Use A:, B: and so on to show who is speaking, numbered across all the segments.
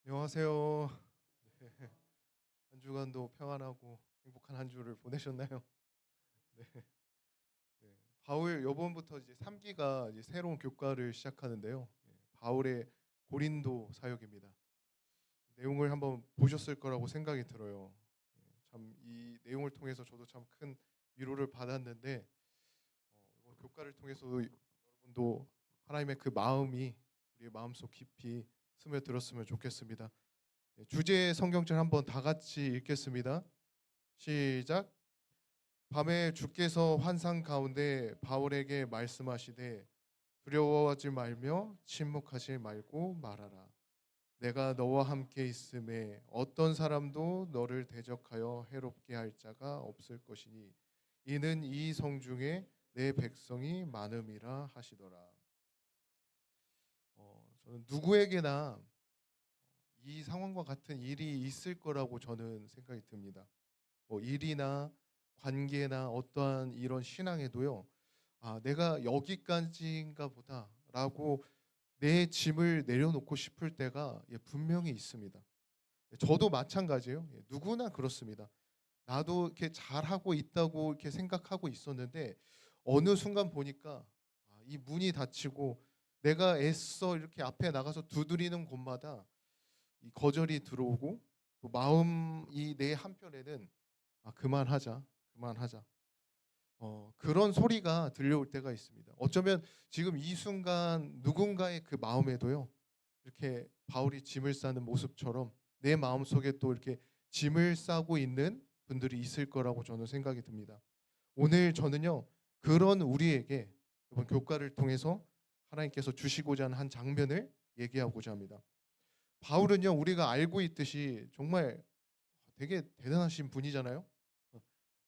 A: 안녕하세요. 네. 한 주간도 평안하고 행복한 한 주를 보내셨나요? 네. 네. 바울 요번부터 이제 3기가 이제 새로운 교과를 시작하는데요. 바울의 고린도 사역입니다. 내용을 한번 보셨을 거라고 생각이 들어요. 참 이 내용을 통해서 저도 참 큰 위로를 받았는데 이번 교과를 통해서도 여러분도 하나님의 그 마음이 우리의 마음속 깊이 스며들었으면 좋겠습니다. 주제 성경절 한번 다 같이 읽겠습니다. 시작. 밤에 주께서 환상 가운데 바울에게 말씀하시되 두려워하지 말며 침묵하지 말고 말하라. 내가 너와 함께 있음에 어떤 사람도 너를 대적하여 해롭게 할 자가 없을 것이니 이는 이 성중에 내 백성이 많음이라 하시더라. 저는 누구에게나 이 상황과 같은 일이 있을 거라고 저는 생각이 듭니다. 뭐 일이나 관계나 어떠한 이런 신앙에도요. 내가 여기까지인가 보다라고 내 짐을 내려놓고 싶을 때가 분명히 있습니다. 저도 마찬가지예요. 누구나 그렇습니다. 나도 이렇게 잘하고 있다고 이렇게 생각하고 있었는데 어느 순간 보니까 이 문이 닫히고 내가 애써 이렇게 앞에 나가서 두드리는 곳마다 이 거절이 들어오고 또 마음이 내 한편에는 그만하자, 그만하자. 그런 소리가 들려올 때가 있습니다. 어쩌면 지금 이 순간 누군가의 그 마음에도요. 이렇게 바울이 짐을 싸는 모습처럼 내 마음속에 또 이렇게 짐을 싸고 있는 분들이 있을 거라고 저는 생각이 듭니다. 오늘 저는요. 그런 우리에게 이번 교과를 통해서 하나님께서 주시고자 하는 한 장면을 얘기하고자 합니다. 바울은요. 우리가 알고 있듯이 정말 되게 대단하신 분이잖아요.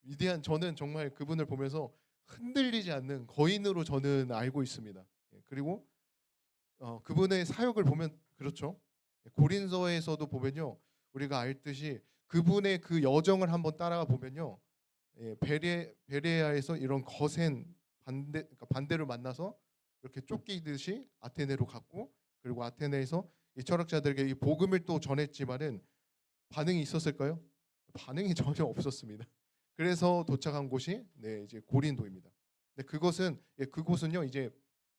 A: 위대한 저는 정말 그분을 보면서 흔들리지 않는 거인으로 저는 알고 있습니다. 그리고 그분의 사역을 보면 그렇죠. 고린도에서도 보면요. 우리가 알듯이 그분의 그 여정을 한번 따라가 보면요. 베레아에서 이런 거센 그러니까 반대를 만나서 이렇게 쫓기듯이 아테네로 갔고 그리고 아테네에서 이 철학자들에게 이 복음을 또 전했지만은 반응이 있었을까요? 반응이 전혀 없었습니다. 그래서 도착한 곳이 이제 고린도입니다. 그곳은요 이제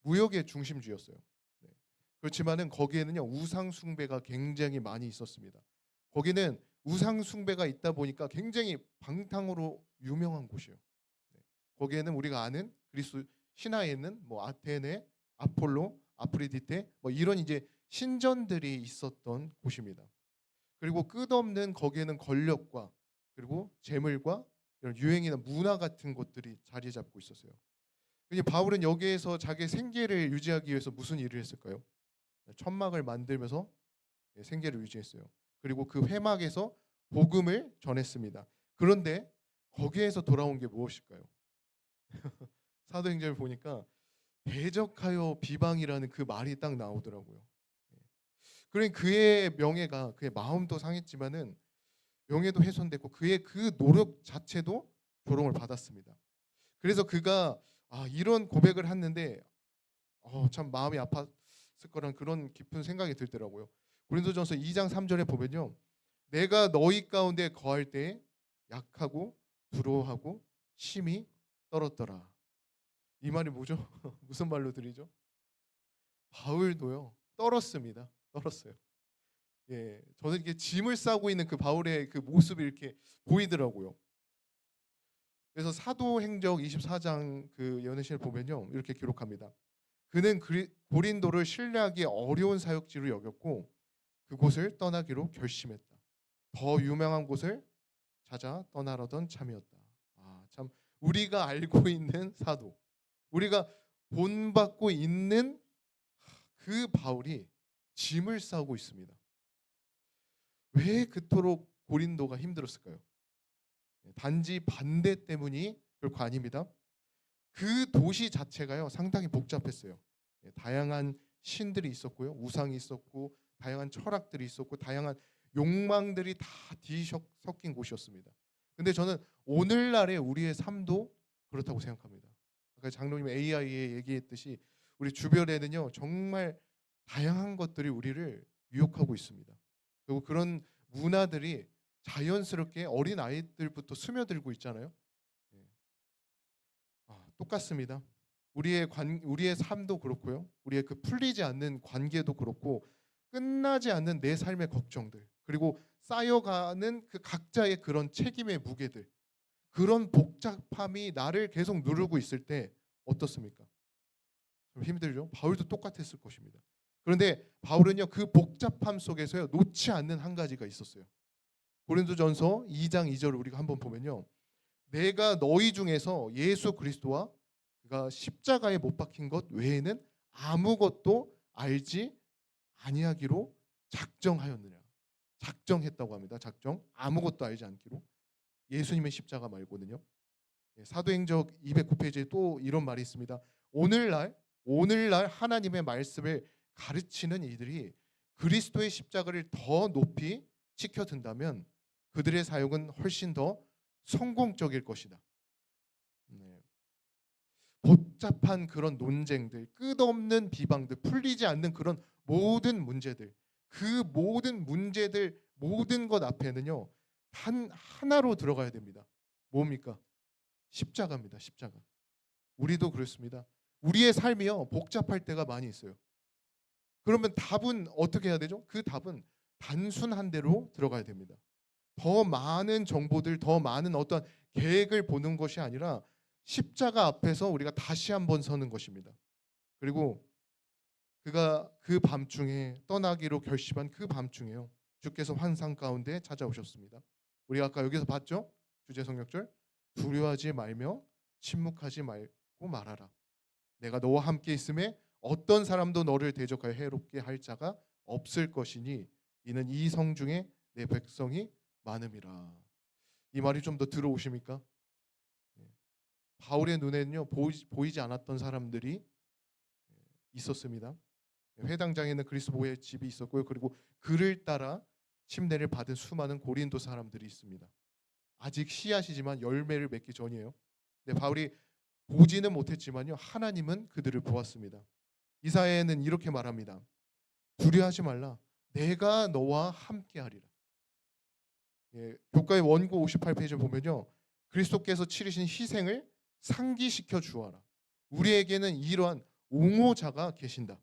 A: 무역의 중심지였어요. 네. 그렇지만은 거기에는요 우상 숭배가 굉장히 많이 있었습니다. 거기는 우상 숭배가 있다 보니까 굉장히 방탕으로 유명한 곳이에요. 네. 거기에는 우리가 아는 그리스 신화에 있는 뭐 아테네, 아폴로, 아프로디테 뭐 이런 이제 신전들이 있었던 곳입니다. 그리고 끝없는 거기에는 권력과 그리고 재물과 이런 유행이나 문화 같은 것들이 자리 잡고 있었어요. 근데 바울은 여기에서 자기 생계를 유지하기 위해서 무슨 일을 했을까요? 천막을 만들면서 생계를 유지했어요. 그리고 그 회막에서 복음을 전했습니다. 그런데 거기에서 돌아온 게 무엇일까요? 사도행전을 보니까 대적하여 비방이라는 그 말이 딱 나오더라고요. 그러니 그의 명예가 그의 마음도 상했지만은 명예도 훼손됐고 그의 그 노력 자체도 조롱을 받았습니다. 그래서 그가 이런 고백을 했는데 참 마음이 아팠을 거란 그런 깊은 생각이 들더라고요. 고린도전서 2장 3절에 보면요. 내가 너희 가운데 거할 때 약하고 두려워하고 심히 떨었더라. 이 말이 뭐죠? 무슨 말로 들리죠? 바울도요. 떨었습니다. 떨었어요. 저는 이게 짐을 싸고 있는 그 바울의 그 모습이 이렇게 보이더라고요. 그래서 사도행적 24장 그 연애신을 보면요. 이렇게 기록합니다. 그는 고린도를 신뢰하기 어려운 사역지로 여겼고 그곳을 떠나기로 결심했다. 더 유명한 곳을 찾아 떠나려던 참이었다. 참 우리가 알고 있는 사도, 우리가 본받고 있는 그 바울이 짐을 싸고 있습니다. 왜 그토록 고린도가 힘들었을까요? 단지 반대 때문이 결코 아닙니다. 그 도시 자체가요 상당히 복잡했어요. 다양한 신들이 있었고요, 우상이 있었고, 다양한 철학들이 있었고, 다양한 욕망들이 다 뒤섞인 곳이었습니다. 근데 저는 오늘날의 우리의 삶도 그렇다고 생각합니다. 아까 장로님 AI에 얘기했듯이 우리 주변에는요 정말 다양한 것들이 우리를 유혹하고 있습니다. 그리고 그런 문화들이 자연스럽게 어린 아이들부터 스며들고 있잖아요. 예. 똑같습니다. 우리의 삶도 그렇고요. 우리의 그 풀리지 않는 관계도 그렇고 끝나지 않는 내 삶의 걱정들 그리고 쌓여가는 그 각자의 그런 책임의 무게들 그런 복잡함이 나를 계속 누르고 있을 때 어떻습니까? 좀 힘들죠. 바울도 똑같았을 것입니다. 그런데 바울은요 그 복잡함 속에서요 놓지 않는 한 가지가 있었어요. 고린도전서 2장 2절을 우리가 한번 보면요. 내가 너희 중에서 예수 그리스도와 그가 십자가에 못 박힌 것 외에는 아무것도 알지 아니하기로 작정하였느냐. 작정했다고 합니다. 작정. 아무것도 알지 않기로. 예수님의 십자가 말고는요. 사도행적 209페이지에 또 이런 말이 있습니다. 오늘날 하나님의 말씀을 가르치는 이들이 그리스도의 십자가를 더 높이 지켜든다면 그들의 사역은 훨씬 더 성공적일 것이다. 네. 복잡한 그런 논쟁들, 끝없는 비방들, 풀리지 않는 그런 모든 문제들, 그 모든 문제들, 모든 것 앞에는요 단 하나로 들어가야 됩니다. 뭡니까? 십자가입니다. 십자가. 우리도 그렇습니다. 우리의 삶이요 복잡할 때가 많이 있어요. 그러면 답은 어떻게 해야 되죠? 그 답은 단순한 대로 들어가야 됩니다. 더 많은 정보들, 더 많은 어떤 계획을 보는 것이 아니라 십자가 앞에서 우리가 다시 한번 서는 것입니다. 그리고 그가 그 밤중에 떠나기로 결심한 그 밤중에요. 주께서 환상 가운데 찾아오셨습니다. 우리가 아까 여기서 봤죠? 주제 성역절. 두려워하지 말며 침묵하지 말고 말하라. 내가 너와 함께 있음에 어떤 사람도 너를 대적하여 해롭게 할 자가 없을 것이니 이는 이 성 중에 내 백성이 많음이라. 이 말이 좀 더 들어오십니까? 바울의 눈에는요 보이지 않았던 사람들이 있었습니다. 회당장에는 그리스도의 집이 있었고요. 그리고 그를 따라 침례를 받은 수많은 고린도 사람들이 있습니다. 아직 씨앗이지만 열매를 맺기 전이에요. 근데 바울이 보지는 못했지만요 하나님은 그들을 보았습니다. 이사야에는 이렇게 말합니다. 두려워하지 말라. 내가 너와 함께하리라. 교과의 원고 58페이지 보면요. 그리스도께서 치르신 희생을 상기시켜 주어라. 우리에게는 이러한 옹호자가 계신다.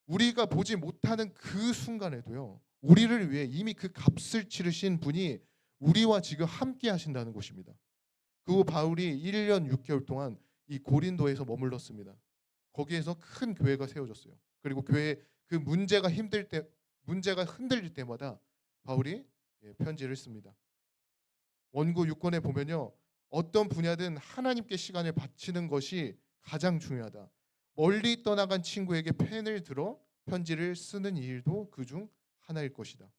A: 우리가 보지 못하는 그 순간에도요. 우리를 위해 이미 그 값을 치르신 분이 우리와 지금 함께 하신다는 것입니다. 그 후 바울이 1년 6개월 동안 이 고린도에서 머물렀습니다. 거기에서 큰 교회가 세워졌어요. 그리고 교회 그 문제가 흔들릴 때마다 바울이 편지를 씁니다. 원고 6권에 보면요. 어떤 분야든 하나님께 시간을 바치는 것이 가장 중요하다. 멀리 떠나간 친구에게 펜을 들어 편지를 쓰는 일도 그중 하나일 것이다.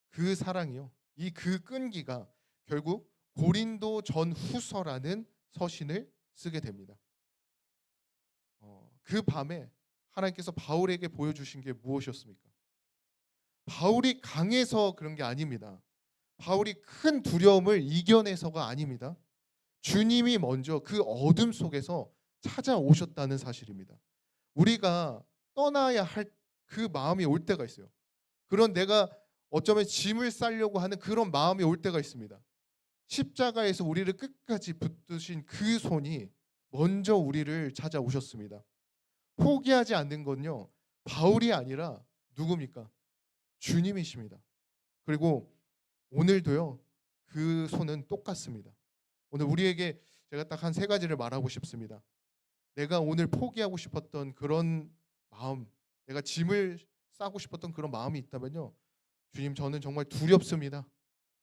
A: 그 사랑이요. 이 그 끈기가 결국 고린도 전후서라는 서신을 쓰게 됩니다. 그 밤에 하나님께서 바울에게 보여주신 게 무엇이었습니까? 바울이 강해서 그런 게 아닙니다. 바울이 큰 두려움을 이겨내서가 아닙니다. 주님이 먼저 그 어둠 속에서 찾아오셨다는 사실입니다. 우리가 떠나야 할 그 마음이 올 때가 있어요. 그런 내가 어쩌면 짐을 싸려고 하는 그런 마음이 올 때가 있습니다. 십자가에서 우리를 끝까지 붙드신 그 손이 먼저 우리를 찾아오셨습니다. 포기하지 않는 건요. 바울이 아니라 누굽니까? 주님이십니다. 그리고 오늘도요. 그 손은 똑같습니다. 오늘 우리에게 제가 딱 한 세 가지를 말하고 싶습니다. 내가 오늘 포기하고 싶었던 그런 마음, 내가 짐을 싸고 싶었던 그런 마음이 있다면요. 주님 저는 정말 두렵습니다.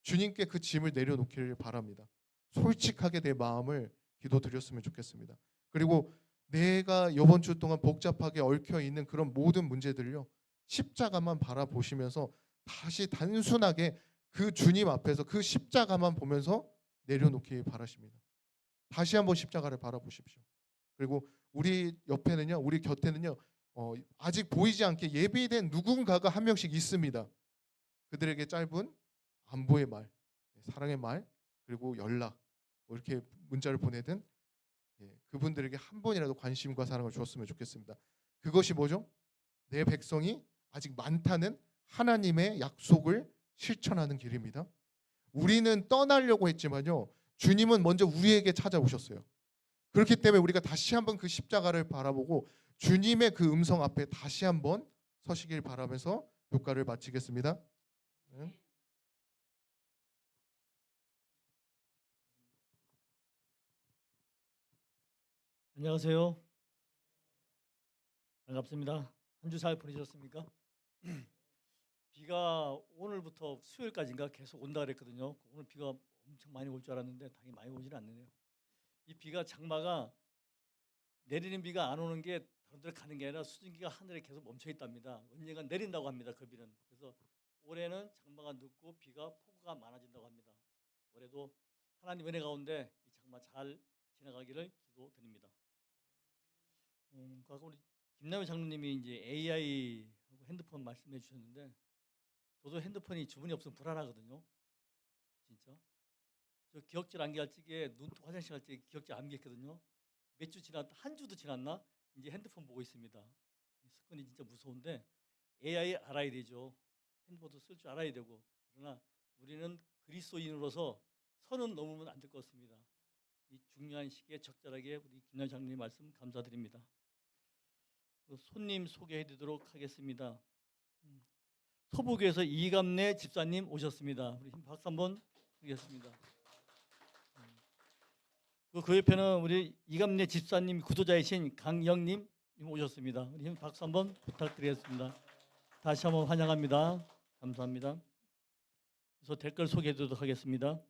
A: 주님께 그 짐을 내려놓기를 바랍니다. 솔직하게 내 마음을 기도드렸으면 좋겠습니다. 그리고 내가 이번 주 동안 복잡하게 얽혀 있는 그런 모든 문제들요. 십자가만 바라보시면서 다시 단순하게 그 주님 앞에서 그 십자가만 보면서 내려놓기 바라십니다. 다시 한번 십자가를 바라보십시오. 그리고 우리 옆에는요, 우리 곁에는요, 아직 보이지 않게 예비된 누군가가 한 명씩 있습니다. 그들에게 짧은 안부의 말, 사랑의 말, 그리고 연락, 뭐 이렇게 문자를 보내든 그분들에게 한 번이라도 관심과 사랑을 주었으면 좋겠습니다. 그것이 뭐죠? 내 백성이 아직 많다는 하나님의 약속을 실천하는 길입니다. 우리는 떠나려고 했지만요, 주님은 먼저 우리에게 찾아오셨어요. 그렇기 때문에 우리가 다시 한번 그 십자가를 바라보고 주님의 그 음성 앞에 다시 한번 서시길 바라면서 교과를 마치겠습니다. 네.
B: 안녕하세요. 반갑습니다. 한 주 잘 보내셨습니까? 비가 오늘부터 수요일까지인가 계속 온다 그랬거든요. 오늘 비가 엄청 많이 올 줄 알았는데 당연히 많이 오지는 않네요. 이 비가 장마가 내리는 비가 안 오는 게 다른 데로 가는 게 아니라 수증기가 하늘에 계속 멈춰 있답니다. 언젠가 내린다고 합니다. 그 비는. 그래서 올해는 장마가 늦고 비가 폭우가 많아진다고 합니다. 올해도 하나님 은혜 가운데 이 장마 잘 지나가기를 기도드립니다. 아까 우리 김남희 장로님이 이제 AI하고 핸드폰 말씀해 주셨는데 저도 핸드폰이 주문이 없으면 불안하거든요. 진짜. 저 기억질 암기할 적에 화장실 갈 때 기억질 암기했거든요. 몇 주 지났 한 주도 지났나? 이제 핸드폰 보고 있습니다. 이 습관이 진짜 무서운데 AI 알아야 되죠. 핸드폰도 쓸 줄 알아야 되고. 그러나 우리는 그리스도인으로서 선은 넘으면 안 될 것 같습니다. 이 중요한 시기에 적절하게 우리 김남희 장로님 말씀 감사드립니다. 손님 소개해 드리도록 하겠습니다. 서부교에서 이감래 집사님 오셨습니다. 우리 힘 박수 한번 드리겠습니다. 그 옆에는 우리 이감래 집사님 구도자이신 강영님 오셨습니다. 우리 힘 박수 한번 부탁드리겠습니다. 다시 한번 환영합니다. 감사합니다. 그래서 댓글 소개해 드리도록 하겠습니다.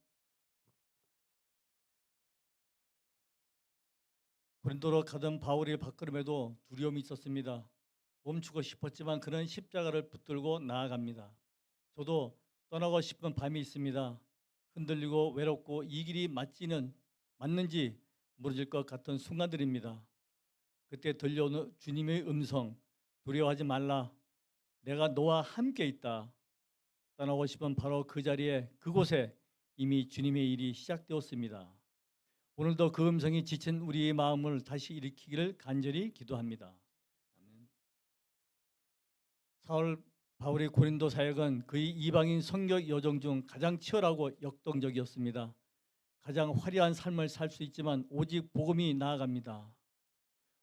B: 고린도로 가던 바울의 발걸음에도 두려움이 있었습니다. 멈추고 싶었지만 그는 십자가를 붙들고 나아갑니다. 저도 떠나고 싶은 밤이 있습니다. 흔들리고 외롭고 이 길이 맞는지 모르질 것 같은 순간들입니다. 그때 들려오는 주님의 음성, 두려워하지 말라. 내가 너와 함께 있다. 떠나고 싶은 바로 그 자리에 그곳에 이미 주님의 일이 시작되었습니다. 오늘도 그 음성이 지친 우리의 마음을 다시 일으키기를 간절히 기도합니다. 아멘. 사울 바울의 고린도 사역은 그의 이방인 선교 여정 중 가장 치열하고 역동적이었습니다. 가장 화려한 삶을 살 수 있지만 오직 복음이 나아갑니다.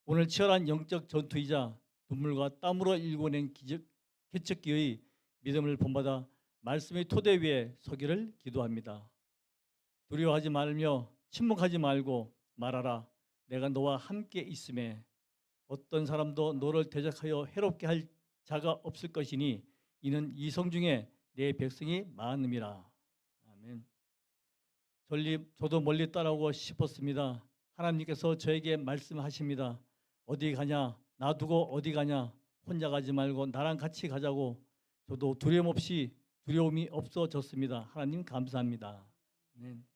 B: 오늘 치열한 영적 전투이자 눈물과 땀으로 일궈낸 개척기의 믿음을 본받아 말씀의 토대 위에 서기를 기도합니다. 두려워하지 말며 침묵하지 말고 말하라. 내가 너와 함께 있음에 어떤 사람도 너를 대적하여 해롭게 할 자가 없을 것이니 이는 이성 중에 내 백성이 많음이라. 아멘. 저도 멀리 따라오고 싶었습니다. 하나님께서 저에게 말씀하십니다. 어디 가냐? 놔두고 어디 가냐? 혼자 가지 말고 나랑 같이 가자고. 저도 두려움이 없어졌습니다. 하나님 감사합니다. 아멘.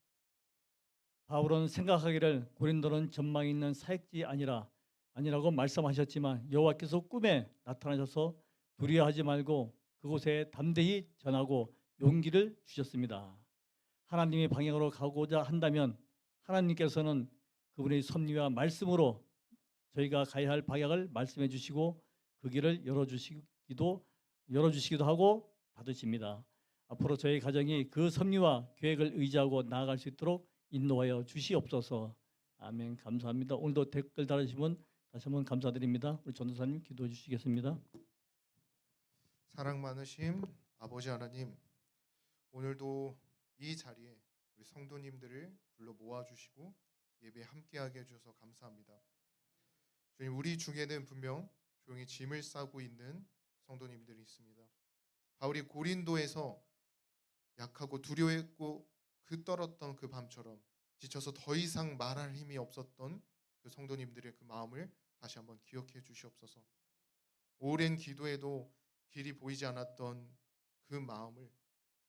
B: 바울은 생각하기를 고린도는 전망이 있는 사역지 아니라고 말씀하셨지만 여호와께서 꿈에 나타나셔서 두려워하지 말고 그곳에 담대히 전하고 용기를 주셨습니다. 하나님의 방향으로 가고자 한다면 하나님께서는 그분의 섭리와 말씀으로 저희가 가야 할 방향을 말씀해 주시고 그 길을 열어주시기도 하고 받으십니다. 앞으로 저희 가정이 그 섭리와 계획을 의지하고 나아갈 수 있도록 인도하여 주시옵소서. 아멘. 감사합니다. 오늘도 댓글 달아주신 분 다시 한번 감사드립니다. 우리 전도사님 기도해 주시겠습니다.
A: 사랑 많으심 아버지 하나님, 오늘도 이 자리에 우리 성도님들을 불러 모아주시고 예배 함께하게 해주셔서 감사합니다. 주님, 우리 중에는 분명 조용히 짐을 싸고 있는 성도님들이 있습니다. 바울이 고린도에서 약하고 두려워했고 떨었던 그 밤처럼 지쳐서 더 이상 말할 힘이 없었던 그 성도님들의 그 마음을 다시 한번 기억해 주시옵소서. 오랜 기도에도 길이 보이지 않았던 그 마음을,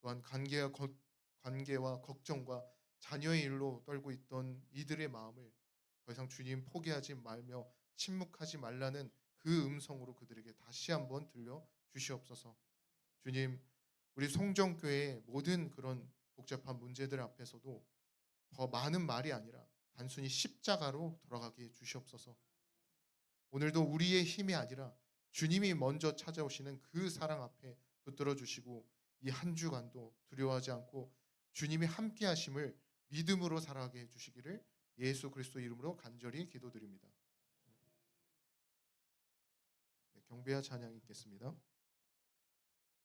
A: 또한 관계와 걱정과 자녀의 일로 떨고 있던 이들의 마음을 더 이상 주님 포기하지 말며 침묵하지 말라는 그 음성으로 그들에게 다시 한번 들려 주시옵소서. 주님, 우리 송정교회의 모든 그런 복잡한 문제들 앞에서도 더 많은 말이 아니라 단순히 십자가로 돌아가게 해 주시옵소서. 오늘도 우리의 힘이 아니라 주님이 먼저 찾아오시는 그 사랑 앞에 붙들어 주시고 이 한 주간도 두려워하지 않고 주님이 함께 하심을 믿음으로 살아가게 해 주시기를 예수 그리스도 이름으로 간절히 기도드립니다. 네, 경배와 찬양 있겠습니다.